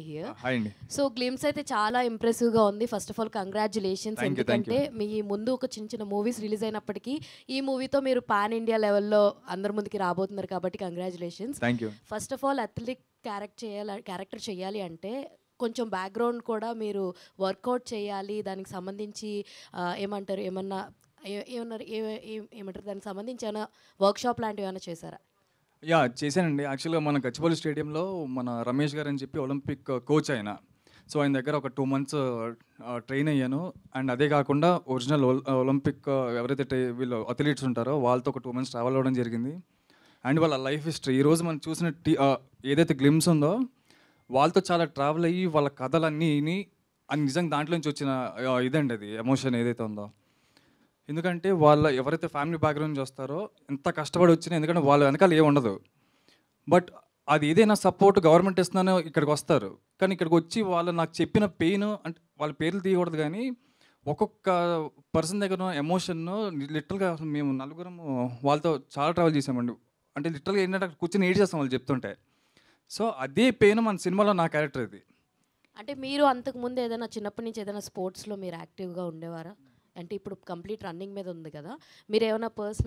Here. Hi అండి. So glimpse అయితే చాలా ఇంప్రెసివ్గా ఉంది. First of all congratulations. Thank you, thank ఎందుకంటే మీ ముందు ఒక చిన్న చిన్న మూవీస్ రిలీజ్ అయినప్పటికీ ఈ మూవీతో మీరు పాన్ ఇండియా లెవెల్లో అందరి ముందుకి రాబోతున్నారు కాబట్టి congratulations. Thank you. First of all athletic character చేయాలి అంటే కొంచెం బ్యాక్గ్రౌండ్ కూడా మీరు వర్కౌట్ చేయాలి. దానికి సంబంధించి ఏమంటారు ఏమంటారు దానికి సంబంధించి ఏమైనా వర్క్షాప్ లాంటివి ఏమైనా చేశారా? యా చేశానండి. యాక్చువల్గా మన గచ్చిబౌలి స్టేడియంలో మన రమేష్ గారు అని చెప్పి ఒలింపిక్ కోచ్ ఆయన. సో ఆయన దగ్గర ఒక 2 months ట్రైన్ అయ్యాను. అండ్ అదే కాకుండా ఒరిజినల్ ఒలింపిక్ ఎవరైతే వీళ్ళు అథ్లీట్స్ ఉంటారో వాళ్ళతో ఒక 2 months ట్రావెల్ అవ్వడం జరిగింది. అండ్ వాళ్ళ లైఫ్ హిస్టరీ ఈరోజు మనం చూసిన ఏదైతే గ్లిమ్స్ ఉందో వాళ్ళతో చాలా ట్రావెల్ అయ్యి వాళ్ళ కథలన్నీ విని అది నిజంగా దాంట్లోంచి వచ్చిన ఇదండి అది ఎమోషన్ ఏదైతే ఉందో. ఎందుకంటే వాళ్ళ ఎవరైతే ఫ్యామిలీ బ్యాక్గ్రౌండ్ నుంచి వస్తారో ఎంత కష్టపడి వచ్చినా, ఎందుకంటే వాళ్ళ వెనకాల ఏమి ఉండదు. బట్ అది ఏదైనా సపోర్ట్ గవర్నమెంట్ ఇస్తున్నానో ఇక్కడికి వస్తారు. కానీ ఇక్కడికి వచ్చి వాళ్ళు నాకు చెప్పిన పెయిన్ అంటే వాళ్ళ పేర్లు తీయకూడదు కానీ ఒక్కొక్క పర్సన్ దగ్గర ఎమోషన్ను లిటరల్గా అసలు మేము నలుగురము వాళ్ళతో చాలా ట్రావెల్ చేసామండి. అంటే లిటరల్గా ఏంటంటే అక్కడ కూర్చొని ఏడ్ చేస్తాం వాళ్ళు చెప్తుంటే. సో అదే పెయిన్ మన సినిమాలో నా క్యారెక్టర్ ఇది. అంటే మీరు అంతకుముందు ఏదైనా చిన్నప్పటి నుంచి ఏదైనా స్పోర్ట్స్లో మీరు యాక్టివ్గా ఉండేవారా? అంటే ఇప్పుడు కంప్లీట్ రన్నింగ్ మీద ఉంది కదా, మీరు ఏమైనా పర్సనల్